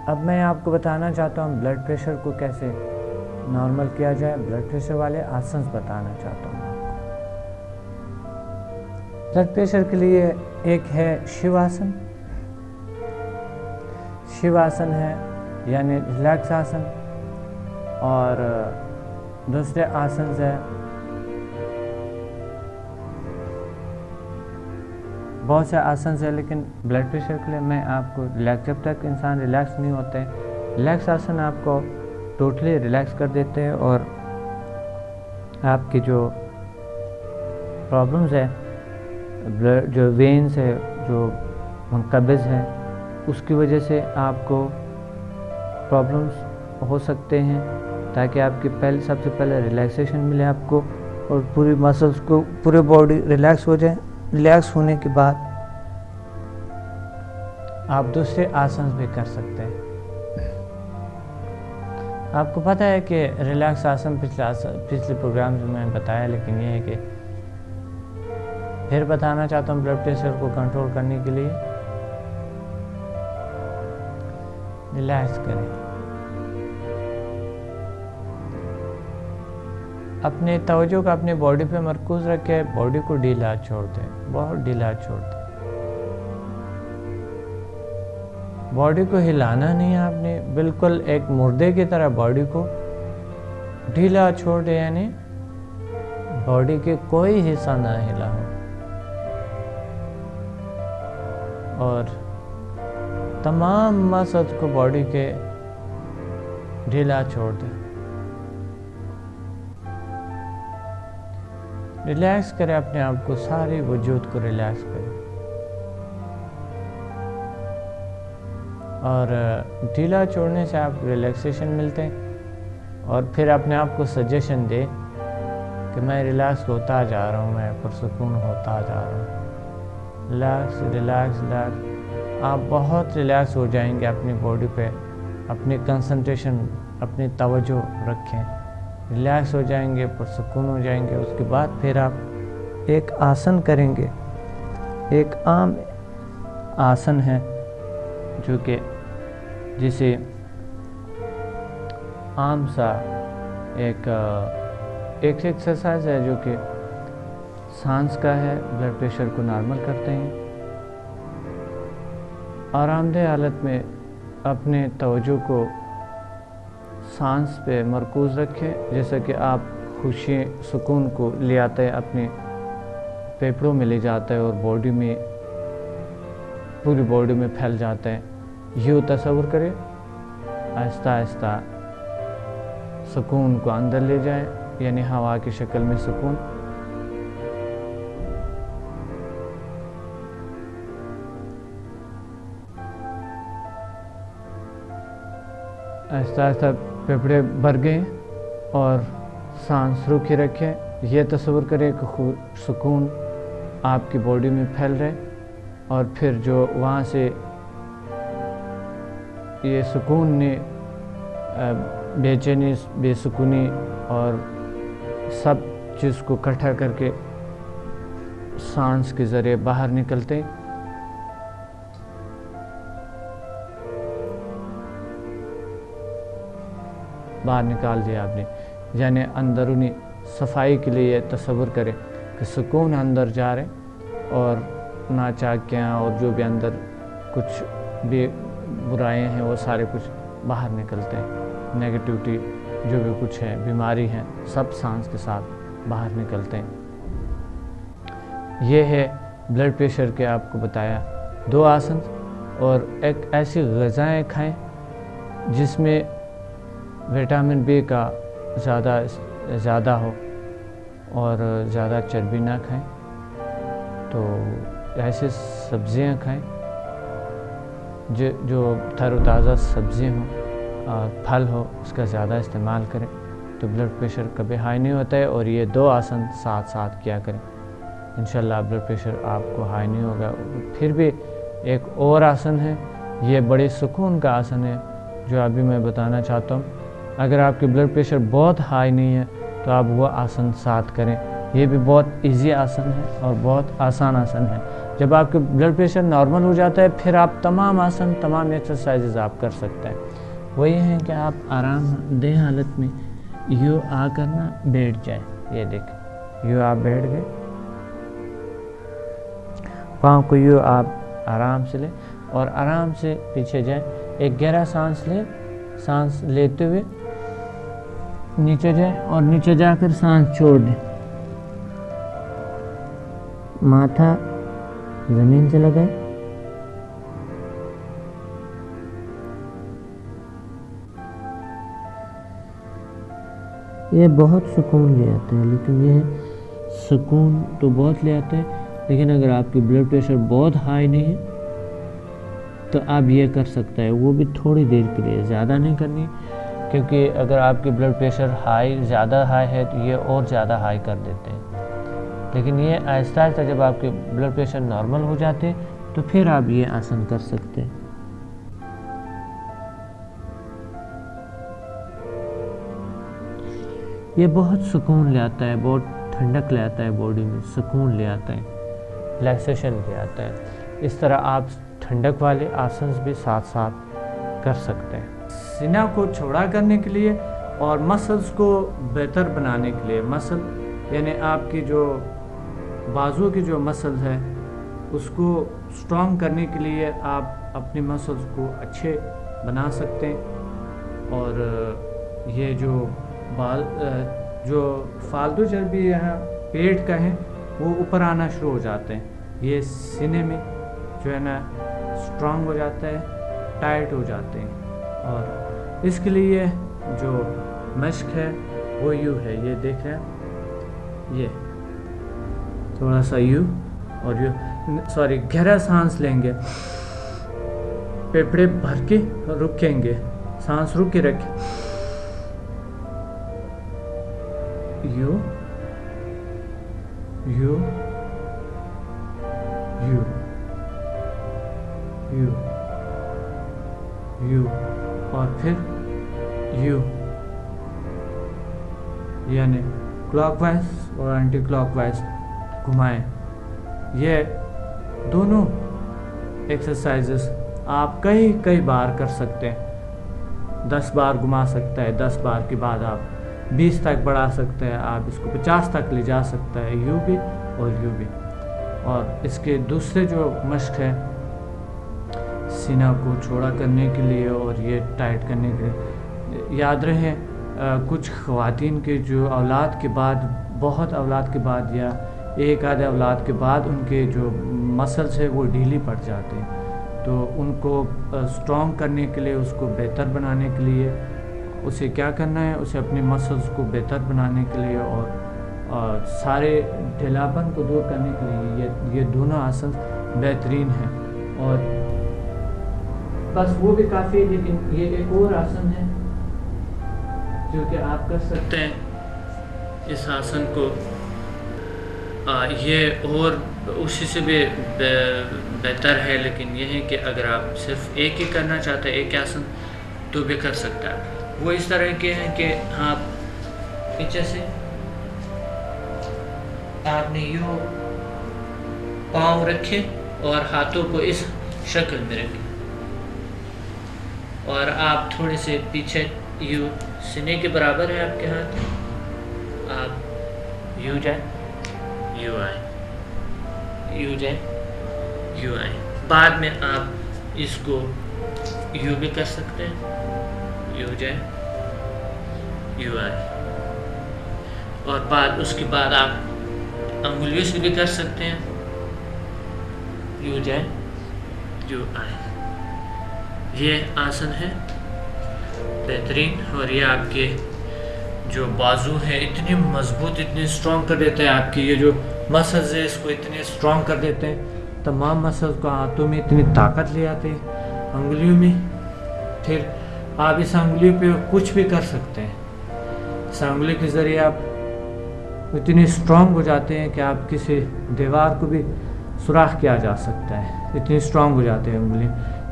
अब मैं आपको बताना चाहता हूँ ब्लड प्रेशर को कैसे नॉर्मल किया जाए। ब्लड प्रेशर वाले आसन बताना चाहता हूँ आपको। ब्लड प्रेशर के लिए एक है शिवासन। शिवासन है यानी रिलैक्स आसन, और दूसरे आसन है बहुत से आसन है, लेकिन ब्लड प्रेशर के लिए मैं आपको रिलैक्स, जब तक इंसान रिलैक्स नहीं होते, रिलैक्स आसन आपको टोटली रिलैक्स कर देते हैं और आपकी जो प्रॉब्लम्स है, ब्लड जो वेन्स है, जो मुनकबिज़ है, उसकी वजह से आपको प्रॉब्लम्स हो सकते हैं, ताकि आपकी सबसे पहले रिलैक्सेशन मिले आपको और पूरी मसल्स को, पूरे बॉडी रिलैक्स हो जाए। रिलैक्स होने के बाद आप दूसरे आसन भी कर सकते हैं। आपको पता है कि रिलैक्स आसन पिछले प्रोग्राम में मैंने बताया, लेकिन यह है कि फिर बताना चाहता हूँ ब्लड प्रेशर को कंट्रोल करने के लिए रिलैक्स करें। अपने तवज्जो को अपने बॉडी पे मरकूज रखें, बॉडी को ढीला छोड़ दें, बहुत ढीला छोड़ दें। बॉडी को हिलाना नहीं है आपने, बिल्कुल एक मुर्दे की तरह बॉडी को ढीला छोड़ दें, यानी बॉडी के कोई हिस्सा ना हिला हो और तमाम मसल्स को बॉडी के ढीला छोड़ दें। रिलैक्स करें अपने आप को, सारे वजूद को रिलैक्स करें और ढीला छोड़ने से आप रिलैक्सेशन मिलते हैं। और फिर अपने आप को सजेशन दे कि मैं रिलैक्स होता जा रहा हूँ, मैं पुरसुकून होता जा रहा हूँ। रिलैक्स रिलैक्स रिलैक्स, आप बहुत रिलैक्स हो जाएंगे अपनी बॉडी पे। अपनी कंसंट्रेशन, अपनी तवज्जो रखें, रिलैक्स हो जाएंगे, पुरसुकून हो जाएंगे। उसके बाद फिर आप एक आसन करेंगे, एक आम आसन है जो कि जिसे आम सा एक एक्सरसाइज है जो कि सांस का है, ब्लड प्रेशर को नॉर्मल करते हैं। आरामदेह हालत में अपने तवज्जो को सांस पे मरकूज़ रखें, जैसा कि आप खुशी सुकून को ले आते हैं, अपने फेफड़ों में ले जाता है और बॉडी में, पूरी बॉडी में फैल जाता है। यूँ तसव्वुर करें, आहिस्ता आहिस्ता सुकून को अंदर ले जाएं, यानी हवा की शक्ल में सुकून। आहिस्ता आहिस्ता फेफड़े भर गए और सांस रुके रखें। यह तस्वीर करें कि सुकून आपकी बॉडी में फैल रहे और फिर जो वहाँ से ये सुकून ने बेचैनी, बेसुकूनी और सब चीज़ को इकट्ठा करके सांस के ज़रिए बाहर निकलते। बाहर निकाल दिया आपने, यानी अंदरूनी सफाई के लिए तस्वीर करें कि सुकून अंदर जा रहे और नाचाकियाँ और जो भी अंदर कुछ भी बुराइयाँ हैं वो सारे कुछ बाहर निकलते हैं। नेगेटिविटी जो भी कुछ है, बीमारी है, सब सांस के साथ बाहर निकलते हैं। ये है ब्लड प्रेशर के आपको बताया 2 आसन, और एक ऐसी ग़िज़ाएँ खाएं जिसमें विटामिन बी का ज़्यादा हो और ज़्यादा चर्बी ना खाएं। तो ऐसे सब्ज़ियां खाएं जो तरोताज़ा सब्ज़ी हों और फल हो, उसका ज़्यादा इस्तेमाल करें तो ब्लड प्रेशर कभी हाई नहीं होता है। और ये 2 आसन साथ साथ किया करें, इंशाल्लाह ब्लड प्रेशर आपको हाई नहीं होगा। फिर भी एक और आसन है, ये बड़े सुकून का आसन है जो अभी मैं बताना चाहता हूँ। अगर आपके ब्लड प्रेशर बहुत हाई नहीं है तो आप वो आसन साथ करें। ये भी बहुत इजी आसन है और बहुत आसान आसन है। जब आपके ब्लड प्रेशर नॉर्मल हो जाता है फिर आप तमाम आसन, तमाम एक्सरसाइजेज आप कर सकते हैं। वही है कि आप आरामदेह हालत में यूँ आकर ना बैठ जाए। ये देखें, यूँ आप बैठ गए, पाँव को यूँ आप आराम से लें और आराम से पीछे जाए। एक गहरा सांस लें, सांस लेते हुए नीचे जाए और नीचे जाकर सांस छोड़ दें। माथा जमीन से लगाए, ये बहुत सुकून ले आता है। लेकिन ये सुकून तो बहुत ले आता है, लेकिन अगर आपकी ब्लड प्रेशर बहुत हाई नहीं है तो आप ये कर सकते हैं, वो भी थोड़ी देर के लिए, ज़्यादा नहीं करनी, क्योंकि अगर आपकी ब्लड प्रेशर ज़्यादा हाई है तो ये और ज़्यादा हाई कर देते हैं। लेकिन ये आहिस्ता आहिस्ता जब आपके ब्लड प्रेशर नॉर्मल हो जाते हैं तो फिर आप ये आसन कर सकते हैं। ये बहुत सुकून ले आता है, बहुत ठंडक ले आता है, बॉडी में सुकून ले आता है, रिलैक्सेशन ले आता है। इस तरह आप ठंडक वाले आसन भी साथ साथ कर सकते हैं। सीना को चौड़ा करने के लिए और मसल्स को बेहतर बनाने के लिए, मसल यानी आपकी जो बाजुओं की जो मसल्स है उसको स्ट्रॉन्ग करने के लिए आप अपनी मसल्स को अच्छे बना सकते हैं। और ये जो जो फालतू चर्बी यहाँ पेट का है वो ऊपर आना शुरू हो जाते हैं, ये सीने में जो है ना स्ट्रांग हो जाता है, टाइट हो जाते हैं। और इसके लिए जो मश्क है वो यूँ है, ये देख रहे हैं, ये थोड़ा सा यूँ और यूँ, गहरा सांस लेंगे, फेफड़े भर के रुकेंगे, सांस रुक के रखें, you you you you you और फिर यू, यानी क्लॉकवाइज और एंटी क्लॉकवाइज घुमाएं। ये दोनों एक्सरसाइजेस आप कई बार कर सकते हैं। 10 बार घुमा सकता है, 10 बार के बाद आप 20 तक बढ़ा सकते हैं, आप इसको 50 तक ले जा सकता है, यू भी और यू भी। और इसके दूसरे जो मश्क है सीना को चौड़ा करने के लिए और ये टाइट करने के लिए, याद रहे कुछ ख़वातीन के जो औलाद के बाद, बहुत औलाद के बाद या एक आधे औलाद के बाद उनके जो मसल्स है वो ढीली पड़ जाते हैं, तो उनको स्ट्रॉन्ग करने के लिए, उसको बेहतर बनाने के लिए उसे क्या करना है, उसे अपने मसल्स को बेहतर बनाने के लिए और सारे ढीलापन को दूर करने के लिए ये दोनों आसन बेहतरीन हैं। और बस वो भी काफ़ी, लेकिन ये एक और आसन है जो कि आप कर सकते हैं। इस आसन को ये और उसी से भी बेहतर है, लेकिन ये है कि अगर आप सिर्फ एक ही करना चाहते हैं, एक आसन, तो भी कर सकता है। वो इस तरह के हैं कि आप पीछे से आपने यूँ पाँव रखे और हाथों को इस शक्ल में रखें और आप थोड़े से पीछे यूँ, सीने के बराबर है आपके हाथ, आप यूँ जाए, यूँ आए, यूँ जाए, यूँ आए। बाद में आप इसको यूँ भी कर सकते हैं, यूँ जाए, यूँ आए। और बाद उसके बाद आप अंगुलियों से भी कर सकते हैं, यूँ जाए, यूँ आए। ये आसन है बेहतरीन, और ये आपके जो बाजू है इतने मजबूत, इतने स्ट्रॉन्ग कर देते हैं, आपकी ये जो मसल्स है इसको इतने स्ट्रॉन्ग कर देते हैं, तमाम मसल्स को हाथों में इतनी ताकत ले आते हैं, अंगुलियों में। फिर आप इस अंगुली पे कुछ भी कर सकते हैं, इस अंगुली के ज़रिए आप इतने स्ट्रॉन्ग हो जाते हैं कि आप किसी दीवार को भी सुराख किया जा सकता है, इतनी स्ट्रॉन्ग हो जाते हैं उंगली।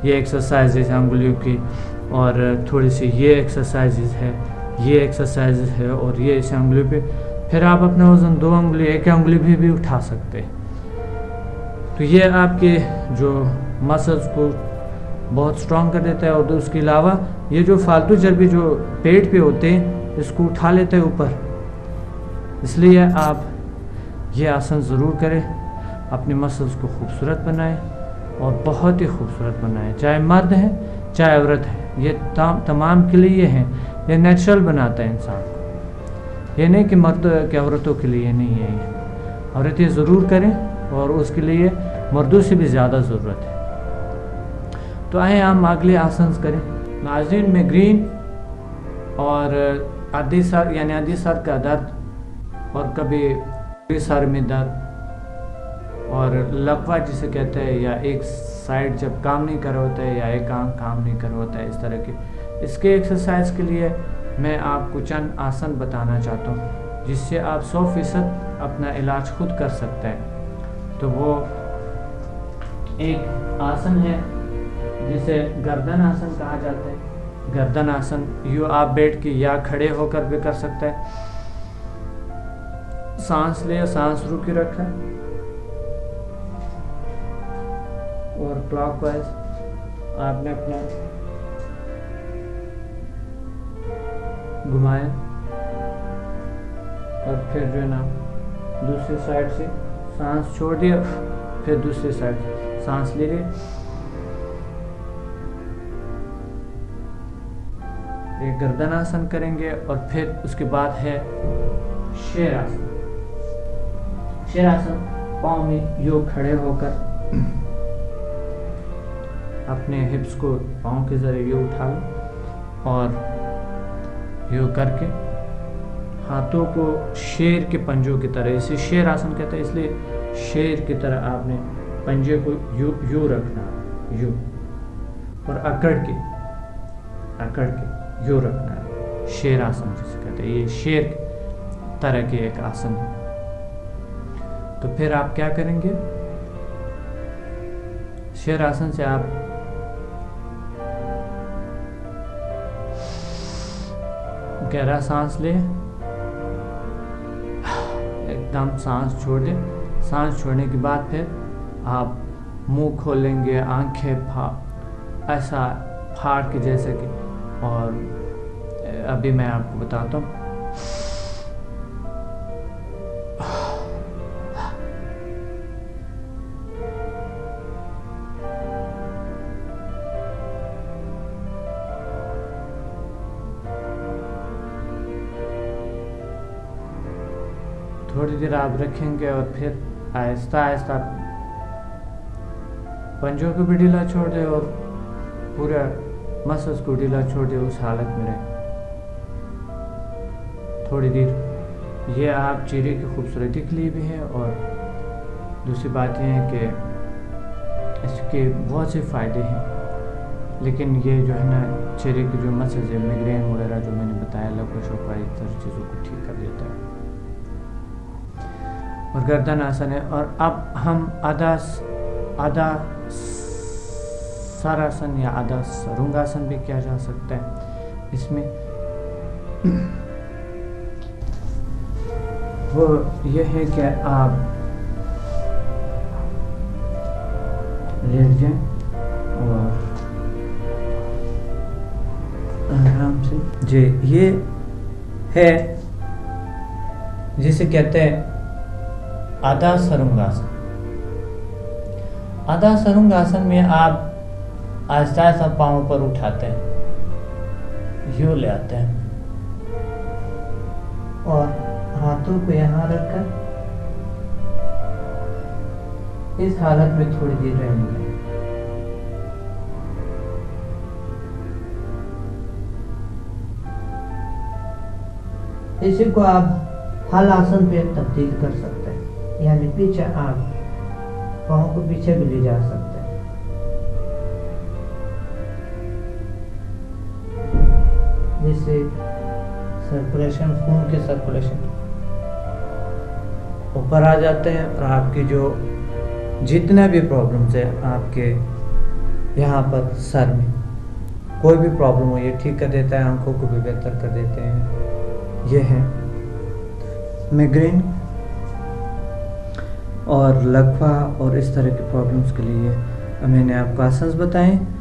ये एक्सरसाइजेज है उंगलियों की, और थोड़ी सी ये एक्सरसाइजेज है, ये एक्सरसाइजेज है, और ये इस उंगली पे। फिर आप अपना वज़न 2 उंगली, 1 उंगली भी उठा सकते हैं। तो ये आपके जो मसल्स को बहुत स्ट्रॉन्ग कर देता है। और उसके अलावा ये जो फालतू चर्बी जो पेट पे होते हैं इसको उठा लेते हैं ऊपर। इसलिए आप ये आसन ज़रूर करें, अपने मसल्स को खूबसूरत बनाएं और बहुत ही खूबसूरत बनाएं। चाहे मर्द है चाहे औरत है, ये तमाम के लिए है। ये नेचुरल बनाता है इंसान को। ये नहीं कि मर्द के औरतों के लिए नहीं है, ये औरतें ज़रूर करें और उसके लिए मर्दों से भी ज़्यादा ज़रूरत है। तो आए हम अगले आसन करें। नाज़रीन, माइग्रेन और आधी सर यानी आधी सर का दर्द और कभी सर में दर्द और लकवा जिसे कहते हैं, या एक साइड जब काम नहीं कर रहा होता है या एक आंख काम नहीं कर रहा होता है, इस तरह के इसके एक्सरसाइज के लिए मैं आपको चंद आसन बताना चाहता हूँ जिससे आप 100% अपना इलाज खुद कर सकते हैं। तो वो एक आसन है जिसे गर्दन आसन कहा जाता है। गर्दन आसन यूँ आप बैठ के या खड़े होकर भी कर सकते हैं। सांस ले, सांस रुके रखा और क्लॉकवाइज आपने अपना घुमाया और फिर जो है ना दूसरी साइड से सांस छोड़ दिया, फिर दूसरी साइड से सांस ले लिए। ये गर्दन आसन करेंगे और फिर उसके बाद है शेर आसन। शेर आसन पाँव में यूं खड़े होकर अपने हिप्स को पाँव के जरिए यूं उठा लो और यूं करके हाथों को शेर के पंजों की तरह, इसे शेर आसन कहते हैं, इसलिए शेर की तरह आपने पंजे को यूं रखना, यूं, और अकड़ के यूं रखना है। शेर आसन जिसे कहते हैं, ये शेर तरह के एक आसन है। तो फिर आप क्या करेंगे, शेर आसन से आप गहरा सांस ले, एकदम सांस छोड़ दे। सांस छोड़ने के बाद फिर आप मुंह खोलेंगे, आंखें ऐसा फाड़ के जैसे कि, और अभी मैं आपको बताता हूँ। थोड़ी देर आप रखेंगे और फिर आहिस्ता आहिस्ता पंजों को भी ढीला छोड़ दे और पूरा मसल्स को ढीला छोड़ दे, उस हालत में रहे थोड़ी देर। ये आप चेहरे की खूबसूरती के लिए भी है और दूसरी बात यह है कि इसके बहुत से फ़ायदे हैं। लेकिन ये जो है ना चेहरे की जो मसल्स है, माइग्रेन वगैरह जो मैंने बताया, लकवा शकवा, इस तरह चीज़ों को ठीक कर देता है। और गर्दन आसन है। और अब हम आधा सरासन या आधा सरुंगासन भी किया जा सकता है। इसमें वो ये है कि आप लेट जाएं और आराम से जी, ये है जिसे कहते हैं आधा सरुंगासन। आधा सरुंगासन में आप आहिस्ता आहिस्ता पाँव पर उठाते हैं, यूं ले आते हैं और हाथों को यहाँ रखकर इस हालत में थोड़ी देर रहेंगे। इसी को आप हल आसन पे तब्दील कर सकते हैं, यानी पीछे आप पाँव को पीछे भी ले जा सकते हैं। जिससे सर्कुलेशन, खून के सर्कुलेशन ऊपर आ जाते हैं और आपकी जो जितना भी प्रॉब्लम्स है आपके यहाँ पर सर में कोई भी प्रॉब्लम हो, ये ठीक कर देता है। आंखों को भी बेहतर कर देते हैं। ये है माइग्रेन। और लकवा और इस तरह की प्रॉब्लम्स के लिए मैंने आपको आसन्स बताएं।